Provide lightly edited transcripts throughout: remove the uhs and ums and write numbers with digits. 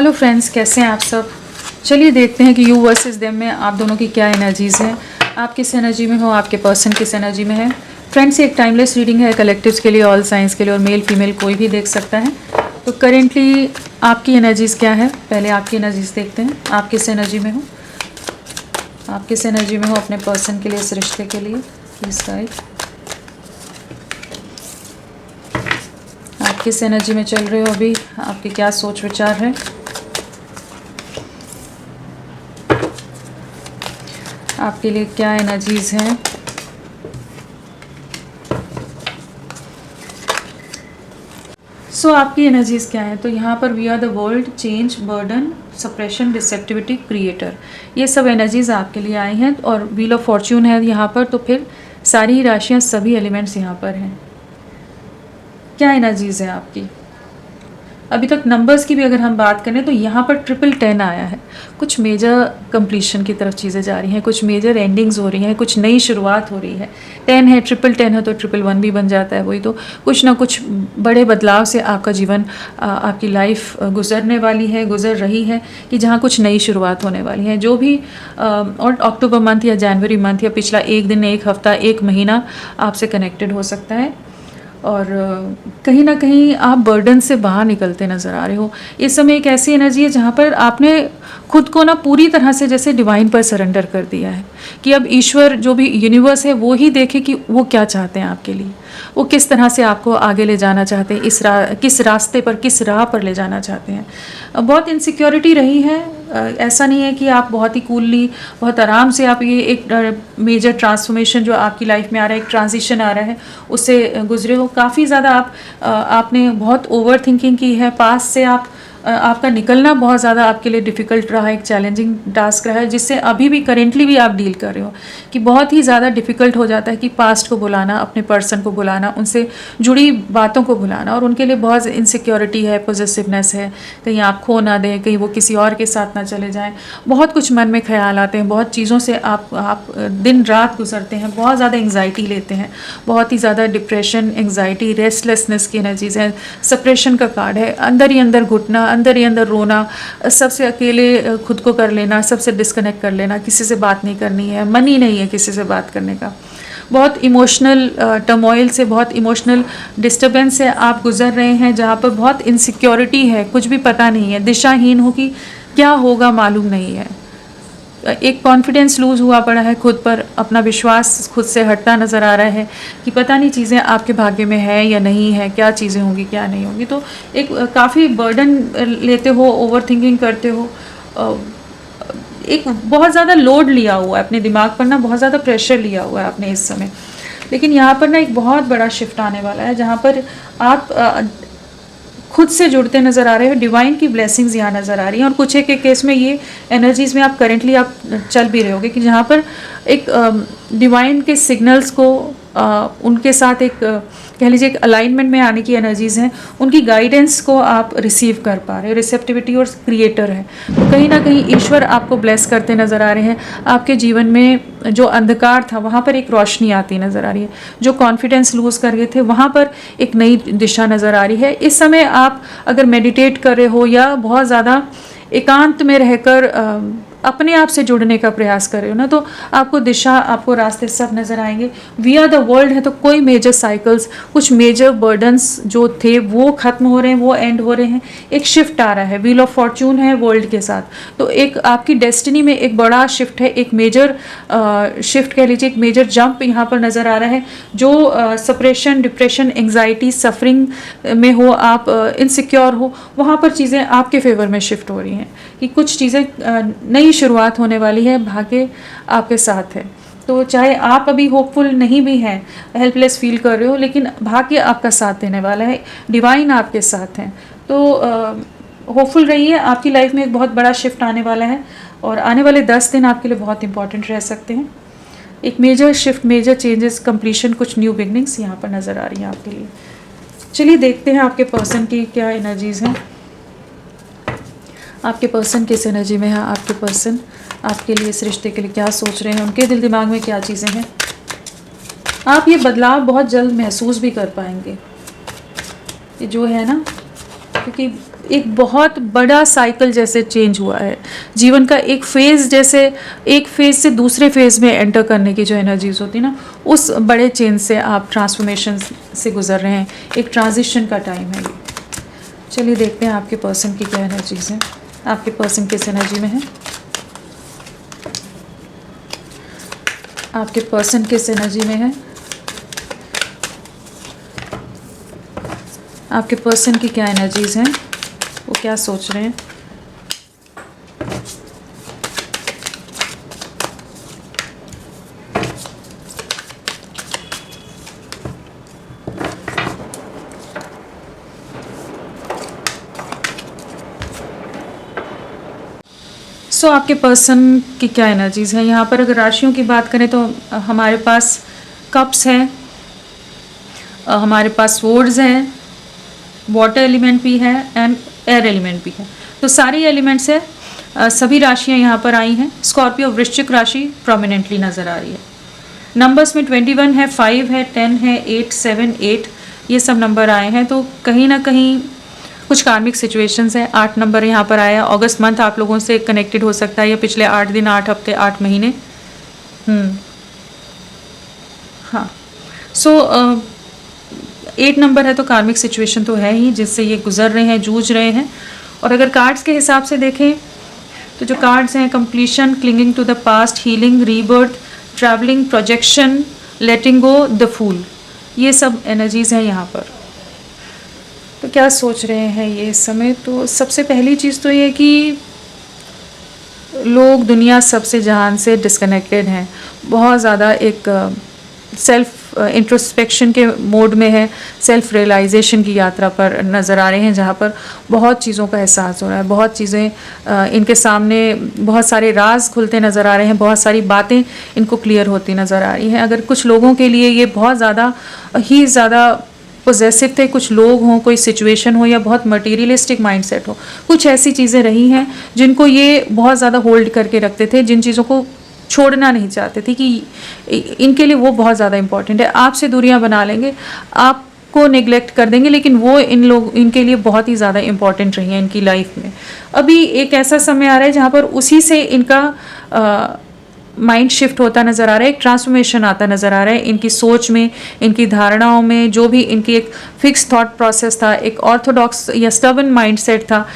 Hello friends, कैसे हैं आप सब। चलिए देखते हैं कि यू वर्सेस देम में आप दोनों की क्या एनर्जीज़ हैं। आप किस एनर्जी में हो, आपके पर्सन किस एनर्जी में है। फ्रेंड्स, ये एक टाइमलेस रीडिंग है, कलेक्टिव्स के लिए, ऑल साइंस के लिए, और मेल फीमेल कोई भी देख सकता है। तो करेंटली आपकी एनर्जीज़ क्या है, पहले आपकी एनर्जीज़ देखते हैं। आप किस एनर्जी में हो, आप किस एनर्जी में हो अपने पर्सन के लिए, इस रिश्ते के लिए। प्लीज़ गाइड, आप किस एनर्जी में चल रहे हो अभी, आपके क्या सोच विचार है। आपके लिए क्या एनर्जीज़ हैं। आपकी एनर्जीज़ क्या है। तो यहाँ पर we are the world, change, burden, suppression, receptivity, creator, ये सब एनर्जीज़ आपके लिए आई हैं। और व्हील ऑफ फॉर्च्यून है यहाँ पर, तो फिर सारी ही राशियाँ, सभी एलिमेंट्स यहाँ पर हैं। क्या एनर्जीज़ है आपकी। अभी तक नंबर्स की भी अगर हम बात करें तो यहाँ पर 1010 आया है। कुछ मेजर कंप्लीशन की तरफ चीज़ें जा रही हैं, कुछ मेजर एंडिंग्स हो रही हैं, कुछ नई शुरुआत हो रही है। 10 है, 1010 है तो 111 भी बन जाता है। वही तो कुछ ना कुछ बड़े बदलाव से आपका जीवन, आपकी लाइफ गुजरने वाली है, गुजर रही है, कि जहाँ कुछ नई शुरुआत होने वाली है। जो भी और अक्टूबर मंथ या जनवरी मंथ या पिछला एक दिन, एक हफ्ता, एक महीना आपसे कनेक्टेड हो सकता है। और कहीं ना कहीं आप बर्डन से बाहर निकलते नज़र आ रहे हो। इस समय एक ऐसी एनर्जी है जहाँ पर आपने खुद को ना पूरी तरह से जैसे डिवाइन पर सरेंडर कर दिया है, कि अब ईश्वर, जो भी यूनिवर्स है, वो ही देखे कि वो क्या चाहते हैं आपके लिए, वो किस तरह से आपको आगे ले जाना चाहते हैं, किस रास्ते पर, किस राह पर ले जाना चाहते हैं। बहुत इनसिक्योरिटी रही है। ऐसा नहीं है कि आप बहुत ही कूलली, बहुत आराम से आप ये एक मेजर ट्रांसफॉर्मेशन जो आपकी लाइफ में आ रहा है, एक ट्रांजिशन आ रहा है, उससे गुजरे हो। काफ़ी ज़्यादा आपने बहुत ओवर थिंकिंग की है। पास से आपका निकलना बहुत ज़्यादा आपके लिए डिफ़िकल्ट रहा है, एक चैलेंजिंग टास्क रहा है, जिससे अभी भी करेंटली भी आप डील कर रहे हो, कि बहुत ही ज़्यादा डिफ़िकल्ट हो जाता है कि पास्ट को बुलाना, अपने पर्सन को बुलाना, उनसे जुड़ी बातों को बुलाना। और उनके लिए बहुत इनसिक्योरिटी है, पॉजेसिवनेस है, कहीं आप खो ना दें, कहीं वो किसी और के साथ ना चले जाएं। बहुत कुछ मन में ख्याल आते हैं, बहुत चीज़ों से आप दिन रात गुजरते हैं, बहुत ज़्यादा एंग्जाइटी लेते हैं, बहुत ही ज़्यादा डिप्रेशन, एंग्जाइटी, रेस्टलेसनेस की एनर्जीज हैं। सप्रेशन का कार्ड है, अंदर ही अंदर घुटना, अंदर ही अंदर रोना, सबसे अकेले खुद को कर लेना, सबसे डिस्कनेक्ट कर लेना, किसी से बात नहीं करनी है, मन ही नहीं है किसी से बात करने का। बहुत इमोशनल टर्मोइल से, बहुत इमोशनल डिस्टर्बेंस से आप गुजर रहे हैं, जहाँ पर बहुत इनसिक्योरिटी है, कुछ भी पता नहीं है, दिशाहीन हो कि क्या होगा मालूम नहीं है। एक कॉन्फिडेंस लूज़ हुआ पड़ा है खुद पर, अपना विश्वास खुद से हटता नज़र आ रहा है, कि पता नहीं चीज़ें आपके भाग्य में है या नहीं है, क्या चीज़ें होंगी क्या नहीं होंगी। तो एक काफ़ी बर्डन लेते हो, ओवर थिंकिंग करते हो, एक बहुत ज़्यादा लोड लिया हुआ है अपने दिमाग पर ना, बहुत ज़्यादा प्रेशर लिया हुआ है आपने इस समय। लेकिन यहाँ पर ना एक बहुत बड़ा शिफ्ट आने वाला है, जहाँ पर आप खुद से जुड़ते नज़र आ रहे हो। डिवाइन की ब्लेसिंग्स यहाँ नज़र आ रही हैं। और कुछ एक केस में ये एनर्जीज़ में आप करेंटली आप चल भी रहे होगे, कि जहाँ पर एक डिवाइन के सिग्नल्स को उनके साथ एक कह लीजिए एक अलाइनमेंट में आने की एनर्जीज़ हैं, उनकी गाइडेंस को आप रिसीव कर पा रहे हो। रिसेप्टिविटी और क्रिएटर है, तो कहीं ना कहीं ईश्वर आपको ब्लेस करते नज़र आ रहे हैं। आपके जीवन में जो अंधकार था, वहाँ पर एक रोशनी आती नज़र आ रही है। जो कॉन्फिडेंस लूज़ कर गए थे, वहाँ पर एक नई दिशा नज़र आ रही है। इस समय आप अगर मेडिटेट कर रहे हो या बहुत ज़्यादा एकांत में रहकर अपने आप से जुड़ने का प्रयास कर रहे हो ना, तो आपको दिशा, आपको रास्ते सब नज़र आएंगे। वी आर द वर्ल्ड है, तो कोई मेजर साइकिल्स, कुछ मेजर बर्डन्स जो थे वो ख़त्म हो रहे हैं, वो एंड हो रहे हैं। एक शिफ्ट आ रहा है, व्हील ऑफ फॉर्च्यून है वर्ल्ड के साथ, तो एक आपकी डेस्टिनी में एक बड़ा शिफ्ट है, एक मेजर शिफ्ट कह लीजिए, एक मेजर जंप यहाँ पर नज़र आ रहा है। जो सप्रेशन, डिप्रेशन, एंग्जाइटी, सफरिंग में हो, आप इनसिक्योर हो, वहाँ पर चीज़ें आपके फेवर में शिफ्ट हो रही हैं, कि कुछ चीज़ें नई शुरुआत होने वाली है, भाग्य आपके साथ है। तो चाहे आप अभी होपफुल नहीं भी हैं, हेल्पलेस फील कर रहे हो, लेकिन भाग्य आपका साथ देने वाला है, डिवाइन आपके साथ हैं। तो होपफुल रहिए, आपकी लाइफ में एक बहुत बड़ा शिफ्ट आने वाला है, और आने वाले 10 दिन आपके लिए बहुत इंपॉर्टेंट रह सकते हैं। एक major shift, major changes, completion, कुछ न्यू बिगनिंग्स यहाँ पर नज़र आ रही हैं आपके लिए। चलिए देखते हैं आपके पर्सन की क्या एनर्जीज़ हैं। आपके पर्सन किस एनर्जी में है, आपके पर्सन आपके लिए, इस रिश्ते के लिए क्या सोच रहे हैं, उनके दिल दिमाग में क्या चीज़ें हैं। आप ये बदलाव बहुत जल्द महसूस भी कर पाएंगे, ये जो है ना, क्योंकि एक बहुत बड़ा साइकिल जैसे चेंज हुआ है, जीवन का एक फेज़, जैसे एक फेज़ से दूसरे फेज़ में एंटर करने की जो एनर्जीज होती है ना, उस बड़े चेंज से आप ट्रांसफॉर्मेशन से गुजर रहे हैं। एक ट्रांजिशन का टाइम है ये। चलिए देखते हैं आपके पर्सन की क्या एनर्जीज हैं, आपके पर्सन किस एनर्जी में है, आपके पर्सन किस एनर्जी में है, आपके पर्सन की क्या एनर्जीज हैं, वो क्या सोच रहे हैं। आपके पर्सन की क्या एनर्जीज हैं यहाँ पर। अगर राशियों की बात करें तो हमारे पास कप्स हैं, हमारे पास स्वॉर्ड्स हैं, वाटर एलिमेंट भी है एंड एयर एलिमेंट भी है। तो सारी एलिमेंट्स है, सभी राशियाँ यहाँ पर आई हैं। स्कॉर्पियो वृश्चिक राशि प्रोमिनेंटली नज़र आ रही है। नंबर्स में 21 है, 5 है, 10 है, 8, 7, 8 ये सब नंबर आए हैं। तो कहीं ना कहीं कुछ कार्मिक सिचुएशंस हैं। 8 नंबर यहाँ पर आया। अगस्त मंथ आप लोगों से कनेक्टेड हो सकता है, या पिछले 8 दिन, 8 हफ्ते, 8 महीने। हाँ, 8 नंबर है तो कार्मिक सिचुएशन तो है ही, जिससे ये गुजर रहे हैं, जूझ रहे हैं। और अगर कार्ड्स के हिसाब से देखें तो जो कार्ड्स हैं, completion, clinging to the past, healing, rebirth, travelling, projection, letting go, the fool, ये सब एनर्जीज हैं यहाँ पर। तो क्या सोच रहे हैं ये इस समय। तो सबसे पहली चीज़ तो ये कि लोग दुनिया सबसे जहान से डिस्कनेक्टेड हैं, बहुत ज़्यादा एक सेल्फ इंट्रोस्पेक्शन के मोड में है, सेल्फ रियलाइजेशन की यात्रा पर नज़र आ रहे हैं, जहाँ पर बहुत चीज़ों का एहसास हो रहा है, बहुत चीज़ें इनके सामने, बहुत सारे राज खुलते नज़र आ रहे हैं, बहुत सारी बातें इनको क्लियर होती नज़र आ रही हैं। अगर कुछ लोगों के लिए ये बहुत ज़्यादा पोजेसिव थे, कुछ लोग हों, कोई सिचुएशन हो, या बहुत मटीरियलिस्टिक माइंडसेट हो, कुछ ऐसी चीज़ें रही हैं जिनको ये बहुत ज़्यादा होल्ड करके रखते थे, जिन चीज़ों को छोड़ना नहीं चाहते थे कि इनके लिए वो बहुत ज़्यादा इम्पॉर्टेंट है। आपसे दूरियां बना लेंगे, आपको नेग्लेक्ट कर देंगे, लेकिन वो इनके लिए बहुत ही ज़्यादा इम्पॉर्टेंट रही हैं इनकी लाइफ में। अभी एक ऐसा समय आ रहा है जहाँ पर उसी से इनका माइंड शिफ्ट होता नज़र आ रहा है, एक ट्रांसफॉर्मेशन आता नज़र आ रहा है इनकी सोच में, इनकी धारणाओं में। जो भी इनकी एक फिक्स थॉट प्रोसेस था, एक ऑर्थोडॉक्स या स्टबन माइंडसेट था,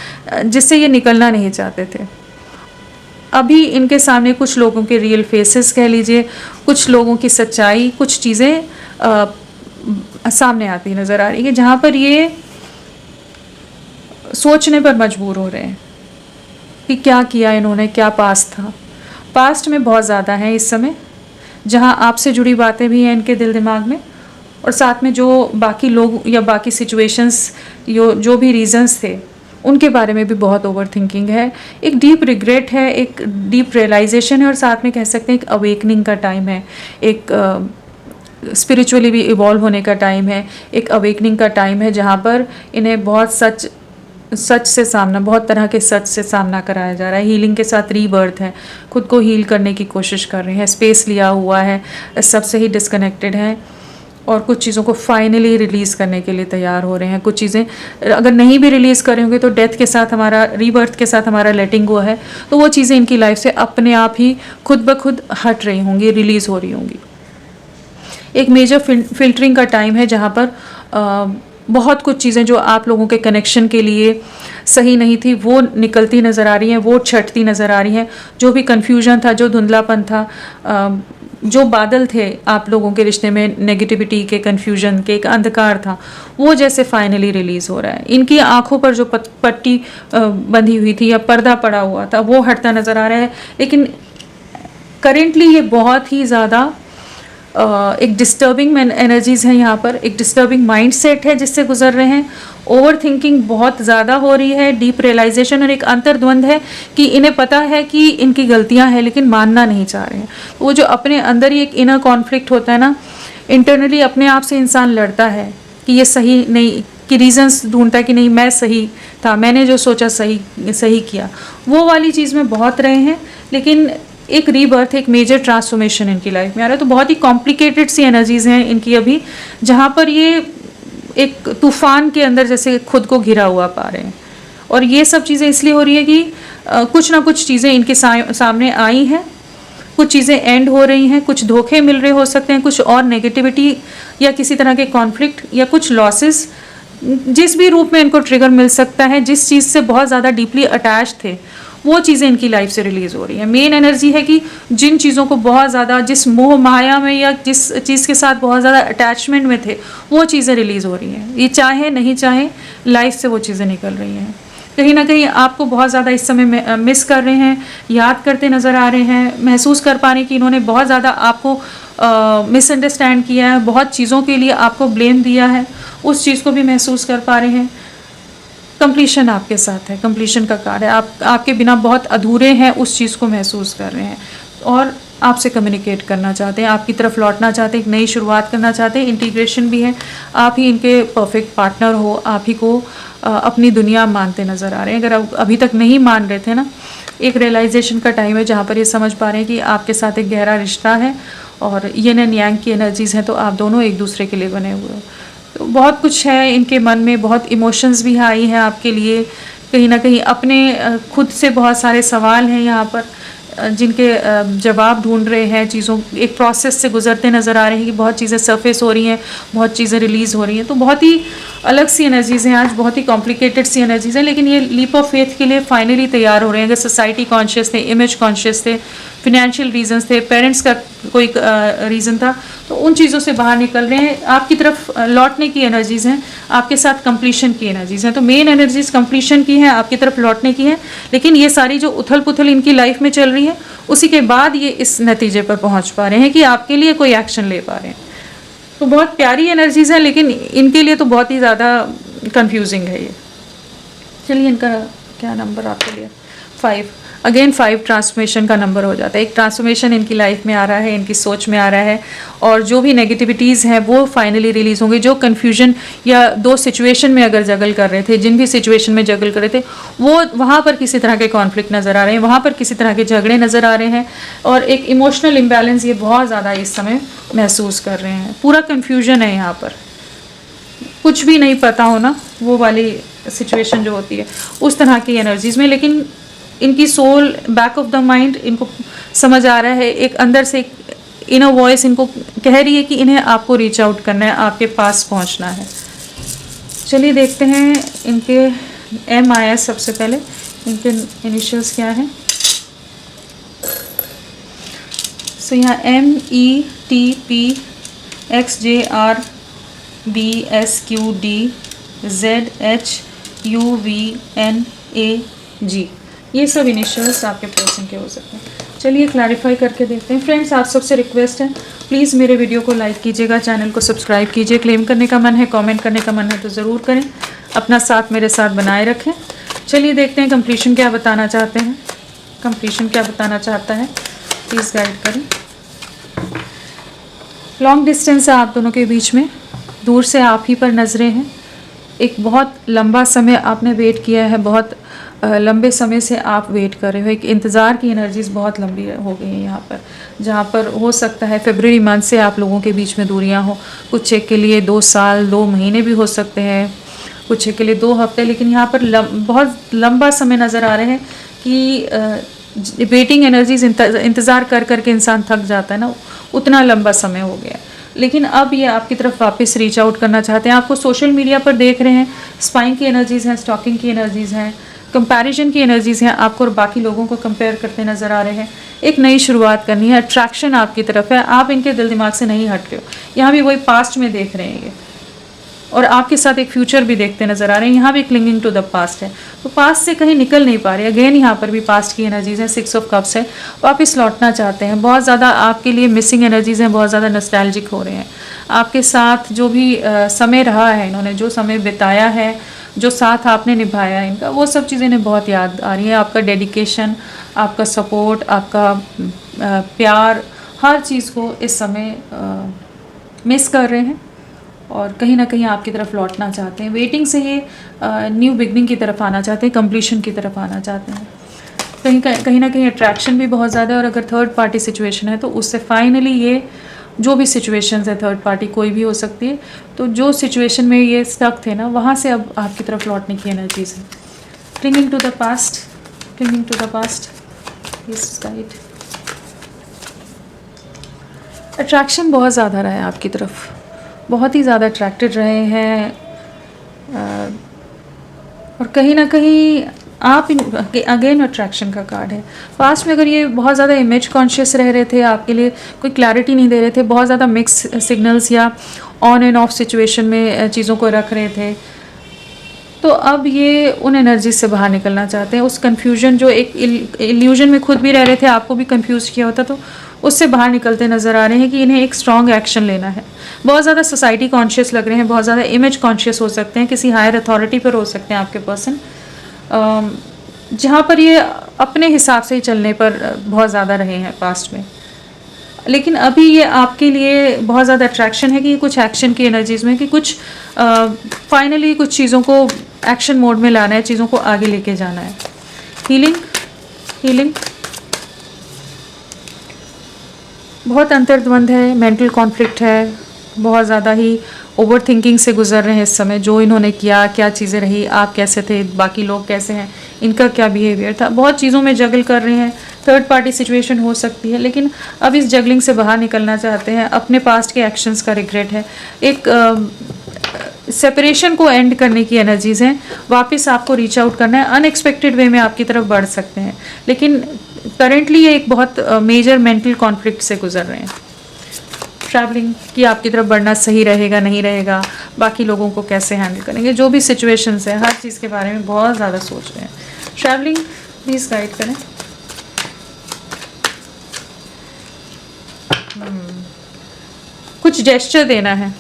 जिससे ये निकलना नहीं चाहते थे। अभी इनके सामने कुछ लोगों के रियल फेसेस कह लीजिए, कुछ लोगों की सच्चाई, कुछ चीज़ें सामने आती नज़र आ रही है, जहाँ पर ये सोचने पर मजबूर हो रहे हैं कि क्या किया इन्होंने, क्या पास्ट था। पास्ट में बहुत ज़्यादा है इस समय, जहाँ आपसे जुड़ी बातें भी हैं इनके दिल दिमाग में, और साथ में जो बाकी लोग या बाकी सिचुएशंस, जो भी रीजंस थे, उनके बारे में भी बहुत ओवर थिंकिंग है। एक डीप रिग्रेट है, एक डीप रियलाइजेशन है, और साथ में कह सकते हैं एक अवेकनिंग का टाइम है, एक स्पिरिचुअली भी इवॉल्व होने का टाइम है, एक अवेकनिंग का टाइम है, जहाँ पर इन्हें बहुत सच से सामना, बहुत तरह के सच से सामना कराया जा रहा है। हीलिंग के साथ रीबर्थ है, खुद को हील करने की कोशिश कर रहे हैं, स्पेस लिया हुआ है, सबसे ही डिस्कनेक्टेड है, और कुछ चीज़ों को फाइनली रिलीज़ करने के लिए तैयार हो रहे हैं। कुछ चीज़ें अगर नहीं भी रिलीज़ करेंगे तो डेथ के साथ हमारा, रीबर्थ के साथ हमारा लेटिंग गो है, तो वो चीज़ें इनकी लाइफ से अपने आप ही खुद ब खुद हट रही होंगी, रिलीज़ हो रही होंगी। एक मेजर फिल्टरिंग का टाइम है, जहाँ पर बहुत कुछ चीज़ें जो आप लोगों के कनेक्शन के लिए सही नहीं थी, वो निकलती नज़र आ रही हैं, वो छटती नज़र आ रही हैं। जो भी कन्फ्यूजन था, जो धुंधलापन था, जो बादल थे आप लोगों के रिश्ते में, नेगेटिविटी के, कन्फ्यूजन के, एक अंधकार था, वो जैसे फाइनली रिलीज़ हो रहा है। इनकी आंखों पर जो पट्टी बंधी हुई थी या पर्दा पड़ा हुआ था, वो हटता नज़र आ रहा है। लेकिन करेंटली ये बहुत ही ज़्यादा एक डिस्टर्बिंग एनर्जीज़ हैं यहाँ पर, एक डिस्टर्बिंग माइंडसेट है जिससे गुजर रहे हैं। ओवर थिंकिंग बहुत ज़्यादा हो रही है, डीप रियलाइजेशन, और एक अंतर्द्वंद है कि इन्हें पता है कि इनकी गलतियाँ हैं, लेकिन मानना नहीं चाह रहे हैं। वो जो अपने अंदर ही एक इनर कॉन्फ्लिक्ट होता है ना, इंटरनली अपने आप से इंसान लड़ता है कि ये सही नहीं, कि रीजंस ढूंढता है कि नहीं मैं सही था, मैंने जो सोचा सही किया, वो वाली चीज़ में बहुत रहे हैं। लेकिन एक रीबर्थ, एक मेजर ट्रांसफॉर्मेशन इनकी लाइफ में आ रहा है। तो बहुत ही कॉम्प्लिकेटेड सी एनर्जीज़ हैं इनकी अभी, जहाँ पर ये एक तूफान के अंदर जैसे खुद को घिरा हुआ पा रहे हैं, और ये सब चीज़ें इसलिए हो रही है कि कुछ ना कुछ चीज़ें इनके सामने आई हैं, कुछ चीज़ें एंड हो रही हैं, कुछ धोखे मिल रहे हो सकते हैं, कुछ और नेगेटिविटी या किसी तरह के कॉन्फ्लिक्ट या कुछ लॉसेस, जिस भी रूप में इनको ट्रिगर मिल सकता है, जिस चीज़ से बहुत ज़्यादा डीपली अटैच थे वो चीज़ें इनकी लाइफ से रिलीज़ हो रही है। मेन एनर्जी है कि जिन चीज़ों को बहुत ज़्यादा, जिस मोह माया में या जिस चीज़ के साथ बहुत ज़्यादा अटैचमेंट में थे, वो चीज़ें रिलीज़ हो रही हैं। ये चाहे नहीं चाहे लाइफ से वो चीज़ें निकल रही हैं। कहीं ना कहीं आपको बहुत ज़्यादा इस समय मिस कर रहे हैं, याद करते नज़र आ रहे हैं, महसूस कर पा रहे हैं कि इन्होंने बहुत ज़्यादा आपको मिसअंडरस्टैंड किया है, बहुत चीज़ों के लिए आपको ब्लेम दिया है, उस चीज़ को भी महसूस कर पा रहे हैं। कंप्लीशन आपके साथ है, कंप्लीशन का कार्ड है, आपके बिना बहुत अधूरे हैं, उस चीज़ को महसूस कर रहे हैं और आपसे कम्युनिकेट करना चाहते हैं, आपकी तरफ लौटना चाहते हैं, एक नई शुरुआत करना चाहते हैं। इंटीग्रेशन भी है, आप ही इनके परफेक्ट पार्टनर हो, आप ही को अपनी दुनिया मानते नज़र आ रहे हैं। अगर आप अभी तक नहीं मान रहे थे ना, एक रियलाइजेशन का टाइम है जहाँ पर ये समझ पा रहे हैं कि आपके साथ एक गहरा रिश्ता है और यिन एंड यांग की एनर्जीज़ हैं, तो आप दोनों एक दूसरे के लिए बने हुए हो। तो बहुत कुछ है इनके मन में, बहुत इमोशंस भी आई हैं आपके लिए, कहीं ना कहीं अपने खुद से बहुत सारे सवाल हैं यहाँ पर जिनके जवाब ढूंढ रहे हैं, चीज़ों एक प्रोसेस से गुजरते नज़र आ रहे हैं कि बहुत चीज़ें सरफेस हो रही हैं, बहुत चीज़ें रिलीज़ हो रही हैं। तो बहुत ही अलग सी एनर्जीज़ हैं आज, बहुत ही कॉम्प्लिकेटेड सी एनर्जीज़ हैं, लेकिन ये लीप ऑफ फेथ के लिए फाइनली तैयार हो रहे हैं। अगर सोसाइटी कॉन्शियस थे, इमेज कॉन्शियस थे, फिनेंशियल रीजंस थे, पेरेंट्स का कोई रीज़न था, तो उन चीज़ों से बाहर निकल रहे हैं। आपकी तरफ लौटने की एनर्जीज़ हैं, आपके साथ कंप्लीशन की एनर्जीज़ हैं। तो मेन एनर्जीज़ कंप्लीशन की हैं, आपकी तरफ लौटने की हैं, लेकिन ये सारी जो उथल पुथल इनकी लाइफ में चल रही है, उसी के बाद ये इस नतीजे पर पहुंच पा रहे हैं कि आपके लिए कोई एक्शन ले पा रहे हैं। तो बहुत प्यारी एनर्जीज़ हैं, लेकिन इनके लिए तो बहुत ही ज़्यादा कंफ्यूजिंग है ये। चलिए, इनका क्या नंबर आपके लिए? 5। अगेन 5 ट्रांसफॉर्मेशन का नंबर हो जाता है। एक ट्रांसफॉर्मेशन इनकी लाइफ में आ रहा है, इनकी सोच में आ रहा है, और जो भी नेगेटिविटीज़ हैं वो फाइनली रिलीज़ होंगी। जो कन्फ्यूजन या दो सिचुएशन में अगर जगल कर रहे थे, जिन भी सिचुएशन में जगल कर रहे थे, वो वहाँ पर किसी तरह के कॉन्फ्लिक्ट नज़र आ रहे हैं, वहाँ पर किसी तरह के झगड़े नज़र आ रहे हैं, और एक इमोशनल इम्बैलेंस ये बहुत ज़्यादा इस समय महसूस कर रहे हैं। पूरा कन्फ्यूजन है यहाँ पर, कुछ भी नहीं पता होना, वो वाली सिचुएशन जो होती है उस तरह की एनर्जीज़ में। लेकिन इनकी soul, back of the mind, इनको समझ आ रहा है, एक अंदर से एक इनर वॉइस इनको कह रही है कि इन्हें आपको रीच आउट करना है, आपके पास पहुंचना है। चलिए देखते हैं इनके MIS। सबसे पहले इनके इनिशियल्स क्या हैं? सो यहाँ METPXJRBSQDZHUVNAG, ये सब इनिशियल्स आपके पर्सन के हो सकते हैं। चलिए क्लैरिफाई करके देखते हैं। फ्रेंड्स, आप सबसे रिक्वेस्ट है, प्लीज़ मेरे वीडियो को लाइक कीजिएगा, चैनल को सब्सक्राइब कीजिए। क्लेम करने का मन है, कमेंट करने का मन है तो ज़रूर करें, अपना साथ मेरे साथ बनाए रखें। चलिए देखते हैं कंप्लीशन क्या बताना चाहते हैं, कंप्लीशन क्या बताना चाहता है, प्लीज़ गाइड करें। लॉन्ग डिस्टेंस है आप दोनों के बीच में, दूर से आप ही पर नज़रें हैं। एक बहुत लंबा समय आपने वेट किया है, बहुत लंबे समय से आप वेट कर रहे हो। एक इंतज़ार की एनर्जीज़ बहुत लंबी हो गई हैं यहाँ पर, जहाँ पर हो सकता है फरवरी मंथ से आप लोगों के बीच में दूरियाँ हो। कुछ एक के लिए 2 साल 2 महीने भी हो सकते हैं, कुछ एक के लिए 2 हफ्ते, लेकिन यहाँ पर बहुत लंबा समय नज़र आ रहे हैं कि वेटिंग एनर्जीज़, इंतज़ार कर करके इंसान थक जाता है ना, उतना लंबा समय हो गया। लेकिन अब ये आपकी तरफ वापस रीच आउट करना चाहते हैं। आपको सोशल मीडिया पर देख रहे हैं, स्पाइंग की एनर्जीज़ हैं, स्टॉकिंग की एनर्जीज़ हैं, कंपैरिजन की एनर्जीज़ हैं, आपको और बाकी लोगों को कंपेयर करते नज़र आ रहे हैं। एक नई शुरुआत करनी है, अट्रैक्शन आपकी तरफ है, आप इनके दिल दिमाग से नहीं हट रहे हो। यहाँ भी वही पास्ट में देख रहे हैं ये, और आपके साथ एक फ्यूचर भी देखते नज़र आ रहे हैं। यहाँ भी क्लिंगिंग टू द पास्ट है, तो पास्ट से कहीं निकल नहीं पा रहे। अगेन यहाँ पर भी पास्ट की एनर्जीज़ हैं, 6 ऑफ कप्स है, वापस लौटना चाहते हैं। बहुत ज़्यादा आपके लिए मिसिंग एनर्जीज़ हैं, बहुत ज़्यादा नॉस्टैल्जिक हो रहे हैं। आपके साथ जो भी समय रहा है, इन्होंने जो समय बिताया है, जो साथ आपने निभाया है इनका, वो सब चीज़ें इन्हें बहुत याद आ रही हैं। आपका डेडिकेशन, आपका सपोर्ट, आपका प्यार, हर चीज़ को इस समय मिस कर रहे हैं, और कहीं ना कहीं आपकी तरफ लौटना चाहते हैं। वेटिंग से ये न्यू बिगनिंग की तरफ आना चाहते हैं, कंप्लीशन की तरफ आना चाहते हैं। कहीं ना कहीं अट्रैक्शन भी बहुत ज़्यादा है, और अगर थर्ड पार्टी सिचुएशन है तो उससे फाइनली ये जो भी सिचुएशंस है, थर्ड पार्टी कोई भी हो सकती है, तो जो सिचुएशन में ये स्टक थे ना, वहाँ से अब आपकी तरफ लौटने की एनर्जीज़ है। clinging to the past, clinging to the past. This guide. Attraction बहुत ज़्यादा रहा है आपकी तरफ, बहुत ही ज़्यादा अट्रैक्टेड रहे हैं, और कहीं ना कहीं आप अगेन अट्रैक्शन का कार्ड है। पास्ट में अगर ये बहुत ज़्यादा इमेज कॉन्शियस रह रहे थे, आपके लिए कोई क्लैरिटी नहीं दे रहे थे, बहुत ज़्यादा मिक्स सिग्नल्स या ऑन एंड ऑफ सिचुएशन में चीज़ों को रख रहे थे, तो अब ये उन एनर्जी से बाहर निकलना चाहते हैं। उस कन्फ्यूजन जो एक इल्यूजन में खुद भी रह रहे थे, आपको भी कंफ्यूज किया होता, तो उससे बाहर निकलते नज़र आ रहे हैं कि इन्हें एक स्ट्रॉन्ग एक्शन लेना है। बहुत ज़्यादा सोसाइटी कॉन्शियस लग रहे हैं, बहुत ज़्यादा इमेज कॉन्शियस हो सकते हैं, किसी हायर अथॉरिटी पर हो सकते हैं आपके पर्सन, जहाँ पर ये अपने हिसाब से ही चलने पर बहुत ज़्यादा रहे हैं पास्ट में। लेकिन अभी ये आपके लिए बहुत ज़्यादा अट्रैक्शन है कि ये कुछ एक्शन की एनर्जीज़ में, कि कुछ फाइनली कुछ चीज़ों को एक्शन मोड में लाना है, चीज़ों को आगे लेके जाना है। हीलिंग, हीलिंग, बहुत अंतर्द्वंद है, मेंटल कॉन्फ्लिक्ट है, बहुत ज़्यादा ही ओवर थिंकिंग से गुजर रहे हैं इस समय। जो इन्होंने किया, क्या चीज़ें रही, आप कैसे थे, बाकी लोग कैसे हैं, इनका क्या बिहेवियर था, बहुत चीज़ों में जगल कर रहे हैं। थर्ड पार्टी सिचुएशन हो सकती है, लेकिन अब इस जगलिंग से बाहर निकलना चाहते हैं। अपने पास्ट के एक्शंस का रिग्रेट है, एक सेपरेशन को एंड करने की एनर्जीज़ हैं। वापस आपको रीच आउट करना है, अनएक्सपेक्टेड वे में आपकी तरफ बढ़ सकते हैं, लेकिन करेंटली ये एक बहुत मेजर मेंटल कॉन्फ्लिक्ट से गुजर रहे हैं। ट्रैवलिंग कि आपकी तरफ बढ़ना सही रहेगा, नहीं रहेगा, बाकी लोगों को कैसे हैंडल करेंगे, जो भी सिचुएशंस है, हर चीज़ के बारे में बहुत ज़्यादा सोच रहे हैं। ट्रैवलिंग प्लीज़ गाइड करें। कुछ जेस्चर देना है,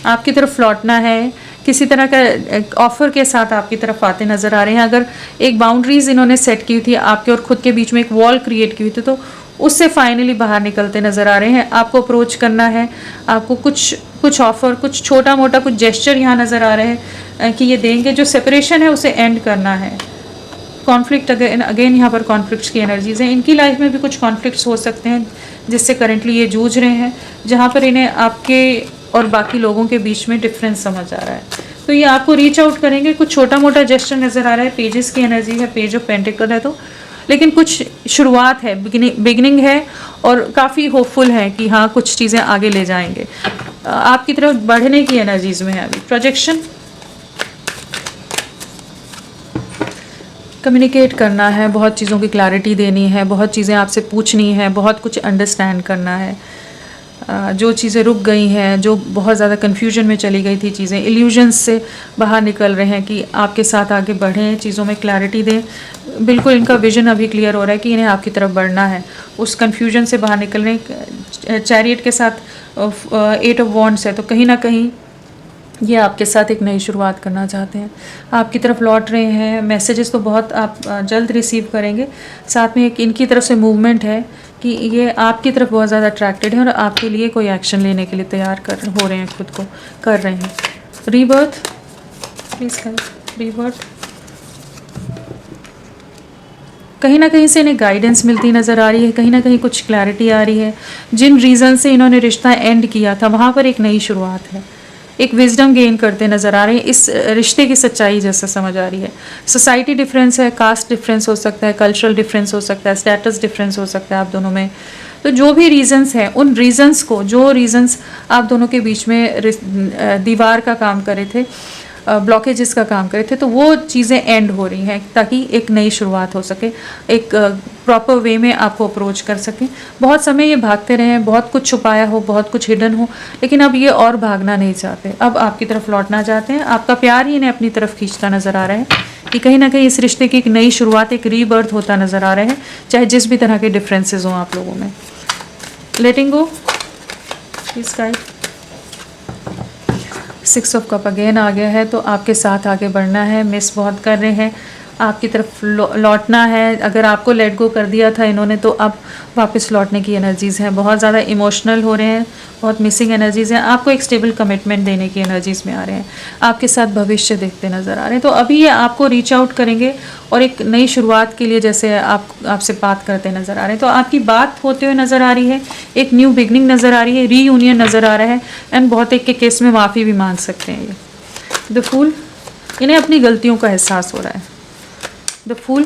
आपकी तरफ लौटना है, किसी तरह का ऑफर के साथ आपकी तरफ आते नज़र आ रहे हैं। अगर एक बाउंड्रीज इन्होंने सेट की थी आपके और खुद के बीच में, एक वॉल क्रिएट की हुई थी, तो उससे फाइनली बाहर निकलते नज़र आ रहे हैं। आपको अप्रोच करना है, आपको कुछ ऑफर, कुछ छोटा मोटा कुछ जेस्चर यहाँ नज़र आ रहे हैं कि ये देंगे। जो सेपरेशन है उसे एंड करना है। कॉन्फ्लिक्ट अगेन यहाँ पर कॉन्फ्लिक्ट्स की एनर्जीज हैं। इनकी लाइफ में भी कुछ कॉन्फ्लिक्ट्स हो सकते हैं जिससे करेंटली ये जूझ रहे हैं, जहाँ पर इन्हें आपके और बाकी लोगों के बीच में डिफरेंस समझ आ रहा है। तो ये आपको रीच आउट करेंगे। कुछ छोटा मोटा जेस्चर नज़र आ रहा है, पेजेस की एनर्जी है, पेज ऑफ पेंटिकल है, तो लेकिन कुछ शुरुआत है, बिगिनिंग है, और काफ़ी होपफुल है कि हाँ कुछ चीज़ें आगे ले जाएंगे। आपकी तरफ बढ़ने की एनर्जीज में है अभी। प्रोजेक्शन, कम्युनिकेट करना है, बहुत चीज़ों की क्लैरिटी देनी है, बहुत चीज़ें आपसे पूछनी है, बहुत कुछ अंडरस्टैंड करना है। जो चीज़ें रुक गई हैं, जो बहुत ज़्यादा कन्फ्यूजन में चली गई थी चीज़ें, इल्यूजन्स से बाहर निकल रहे हैं कि आपके साथ आगे बढ़ें, चीज़ों में क्लैरिटी दें। बिल्कुल इनका विजन अभी क्लियर हो रहा है कि इन्हें आपकी तरफ बढ़ना है, उस कन्फ्यूजन से बाहर निकलने। चैरियट के साथ 8 ऑफ वॉन्ड्स है, तो कहीं ना कहीं ये आपके साथ एक नई शुरुआत करना चाहते हैं, आपकी तरफ लौट रहे हैं। मैसेजेस तो बहुत आप जल्द रिसीव करेंगे। साथ में एक इनकी तरफ से मूवमेंट है कि ये आपकी तरफ बहुत ज़्यादा अट्रैक्टेड है और आपके लिए कोई एक्शन लेने के लिए तैयार हो रहे हैं, खुद को कर रहे हैं। रीबर्थ प्लीज़ कर, रीबर्थ। कहीं ना कहीं से इन्हें गाइडेंस मिलती नज़र आ रही है, कहीं ना कहीं कुछ क्लैरिटी आ रही है। जिन रीज़न से इन्होंने रिश्ता एंड किया था वहाँ पर एक नई शुरुआत है, एक विजडम गेन करते नज़र आ रहे हैं। इस रिश्ते की सच्चाई जैसा समझ आ रही है। सोसाइटी डिफरेंस है, कास्ट डिफरेंस हो सकता है, कल्चरल डिफरेंस हो सकता है, स्टेटस डिफरेंस हो सकता है आप दोनों में। तो जो भी रीजंस हैं, उन रीजंस को, जो रीजंस आप दोनों के बीच में दीवार का काम करे थे, ब्लॉकेजेस का काम करे थे, तो वो चीज़ें एंड हो रही हैं ताकि एक नई शुरुआत हो सके, एक प्रॉपर वे में आपको अप्रोच कर सकें। बहुत समय ये भागते रहे हैं, बहुत कुछ छुपाया हो, बहुत कुछ हिडन हो, लेकिन अब ये और भागना नहीं चाहते, अब आपकी तरफ लौटना चाहते हैं। आपका प्यार ही इन्हें अपनी तरफ खींचता नज़र आ रहा है कि कहीं ना कहीं इस रिश्ते की एक नई शुरुआत, एक रीबर्थ होता नज़र आ रहा है, चाहे जिस भी तरह के डिफरेंसेस हों आप लोगों में। Letting go please guide. 6 of cup again आ गया है, तो आपके साथ आगे बढ़ना है। मिस बहुत कर रहे हैं, आपकी तरफ लौटना है। अगर आपको लेट गो कर दिया था इन्होंने, तो अब वापस लौटने की एनर्जीज़ हैं। बहुत ज़्यादा इमोशनल हो रहे हैं, बहुत मिसिंग एनर्जीज़ हैं। आपको एक स्टेबल कमिटमेंट देने की एनर्जीज़ में आ रहे हैं, आपके साथ भविष्य देखते नज़र आ रहे हैं। तो अभी ये आपको रीच आउट करेंगे और एक नई शुरुआत के लिए जैसे आपसे बात करते नज़र आ रहे हैं। तो आपकी बात होते हुए नज़र आ रही है, एक न्यू बिगनिंग नज़र आ रही है, रीयूनियन नज़र आ रहा है, एंड बहुत एक के केस में माफ़ी भी मांग सकते हैं ये। द फूल, इन्हें अपनी गलतियों का एहसास हो रहा है। The fool,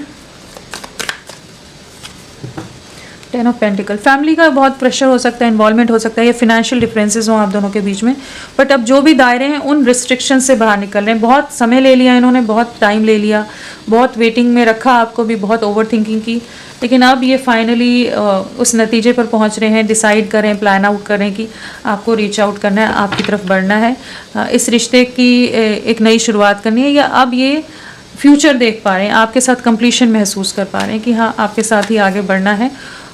10 of pentacle. Family का बहुत प्रेशर हो सकता है, इन्वॉल्वमेंट हो सकता है, या फिनेंशियल डिफरेंसेस हों आप दोनों के बीच में, बट अब जो भी दायरे हैं उन रिस्ट्रिक्शन से बाहर निकल रहे हैं। बहुत समय ले लिया इन्होंने, बहुत टाइम ले लिया, बहुत वेटिंग में रखा आपको भी, बहुत ओवर थिंकिंग की, लेकिन अब ये फाइनली उस नतीजे पर पहुंच रहे हैं, डिसाइड कर रहे हैं, प्लान आउट कर रहे हैं कि आपको रीच आउट करना है, आपकी तरफ बढ़ना है, इस रिश्ते की एक नई शुरुआत करनी है, या अब ये फ्यूचर देख पा रहे हैं, आपके साथ कंप्लीशन महसूस कर पा रहे हैं कि हाँ आपके साथ ही आगे बढ़ना है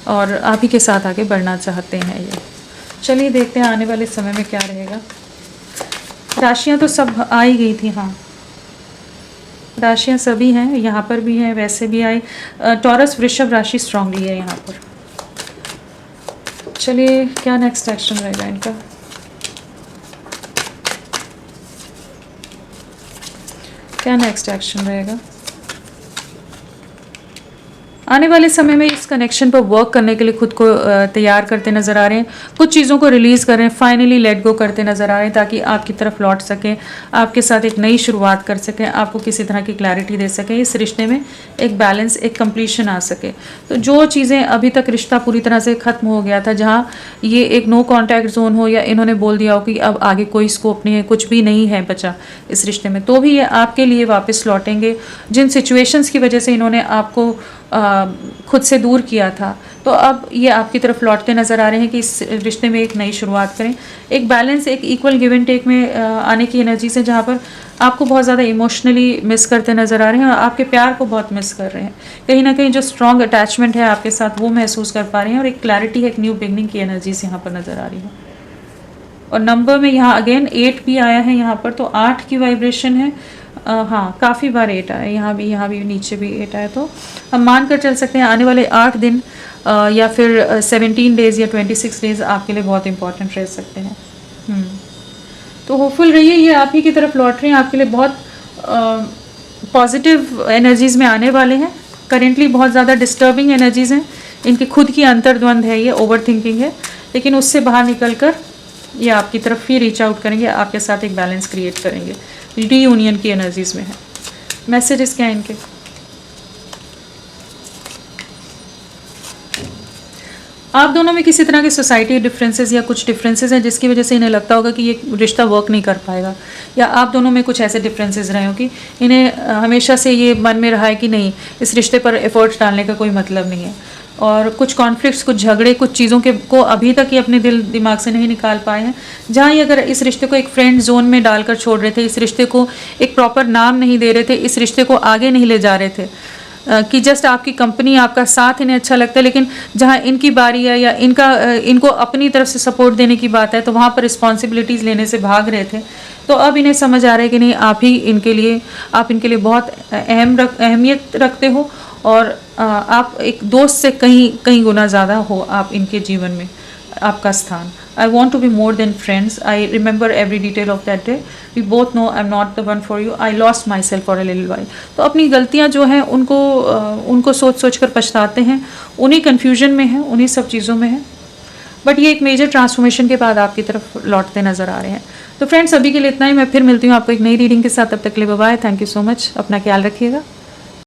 और आप ही के साथ आगे बढ़ना चाहते हैं ये। चलिए देखते हैं आने वाले समय में क्या रहेगा। राशियां तो सब आ ही गई थी, हाँ राशियां सभी हैं, यहाँ पर भी हैं, वैसे भी आई। टॉरस वृषभ राशि स्ट्रांगली है यहाँ पर। चलिए क्या नेक्स्ट एक्शन रहेगा इनका। क्या नेक्स्ट एक्शन रहेगा आने वाले समय में। इस कनेक्शन पर वर्क करने के लिए खुद को तैयार करते नज़र आ रहे हैं, कुछ चीज़ों को रिलीज़ कर रहे हैं, फाइनली लेट गो करते नज़र आ रहे हैं ताकि आपकी तरफ लौट सकें, आपके साथ एक नई शुरुआत कर सकें, आपको किसी तरह की क्लैरिटी दे सकें, इस रिश्ते में एक बैलेंस, एक कंप्लीशन आ सके। तो जो चीज़ें अभी तक रिश्ता पूरी तरह से ख़त्म हो गया था, जहाँ ये एक नो कॉन्टैक्ट जोन हो, या इन्होंने बोल दिया हो कि अब आगे कोई स्कोप नहीं है, कुछ भी नहीं है बचा इस रिश्ते में, तो भी ये आपके लिए वापस लौटेंगे। जिन सिचुएशंस की वजह से इन्होंने आपको खुद से दूर किया था, तो अब ये आपकी तरफ लौटते नज़र आ रहे हैं कि इस रिश्ते में एक नई शुरुआत करें, एक बैलेंस, एक इक्वल गिव एंड टेक में आने की एनर्जी से, जहाँ पर आपको बहुत ज़्यादा इमोशनली मिस करते नज़र आ रहे हैं और आपके प्यार को बहुत मिस कर रहे हैं। कहीं ना कहीं जो स्ट्रॉन्ग अटैचमेंट है आपके साथ वो महसूस कर पा रहे हैं, और एक क्लैरिटी है, एक न्यू बिगनिंग की एनर्जीज यहाँ पर नज़र आ रही है। और नंबर में यहाँ अगेन 8 भी आया है यहाँ पर, तो 8 की वाइब्रेशन है। हाँ काफ़ी बार 8 आया, यहाँ भी नीचे भी 8 आया, तो हम मान कर चल सकते हैं आने वाले 8 दिन या फिर 17 डेज़ या 26 डेज़ आपके लिए बहुत इंपॉर्टेंट रह सकते हैं। तो होपफुल रहिए, ये आप ही की तरफ लौट रहे हैं, आपके लिए बहुत पॉजिटिव एनर्जीज़ में आने वाले हैं। करेंटली बहुत ज़्यादा डिस्टर्बिंग एनर्जीज़ हैं, इनकी खुद की अंतर्द्वंद है, ये ओवर थिंकिंग है, लेकिन उससे बाहर निकल कर ये आपकी तरफ ही रीच आउट करेंगे, आपके साथ एक बैलेंस क्रिएट करेंगे, रीयूनियन की एनर्जीज़ में है। मैसेजेस क्या है इनके? आप दोनों में किसी तरह के सोसाइटी डिफरेंसेस या कुछ डिफरेंसेस हैं जिसकी वजह से इन्हें लगता होगा कि ये रिश्ता वर्क नहीं कर पाएगा, या आप दोनों में कुछ ऐसे डिफरेंसेस रहे हो कि इन्हें हमेशा से ये मन में रहा है कि नहीं, इस रिश्ते पर एफर्ट्स डालने का कोई मतलब नहीं है, और कुछ कॉन्फ्लिक्ट्स, कुछ झगड़े, कुछ चीज़ों के को अभी तक ये अपने दिल दिमाग से नहीं निकाल पाए हैं। जहाँ ये अगर इस रिश्ते को एक फ्रेंड जोन में डालकर छोड़ रहे थे, इस रिश्ते को एक प्रॉपर नाम नहीं दे रहे थे, इस रिश्ते को आगे नहीं ले जा रहे थे, कि जस्ट आपकी कंपनी, आपका साथ इन्हें अच्छा लगता है, लेकिन जहाँ इनकी बारी है या इनको अपनी तरफ से सपोर्ट देने की बात है, तो वहाँ पर रिस्पॉन्सिबिलिटीज़ लेने से भाग रहे थे। तो अब इन्हें समझ आ रहा है कि नहीं, आप इनके लिए बहुत अहमियत रखते हो, और आप एक दोस्त से कहीं गुना ज़्यादा हो आप इनके जीवन में, आपका स्थान। I want to be more than friends. I remember every detail of that day. We both know I'm not the one for you. I lost myself for a little while. तो अपनी गलतियाँ जो हैं उनको सोच कर पछताते हैं, उन्हीं कन्फ्यूजन में हैं, उन्हीं सब चीज़ों में हैं, बट ये एक मेजर ट्रांसफॉर्मेशन के बाद आपकी तरफ लौटते नज़र आ रहे हैं। तो फ्रेंड्स अभी के लिए इतना ही, मैं फिर मिलती हूँ आपको एक नई रीडिंग के साथ, तब तक के लिए bye bye. Thank you so much, अपना ख्याल रखिएगा।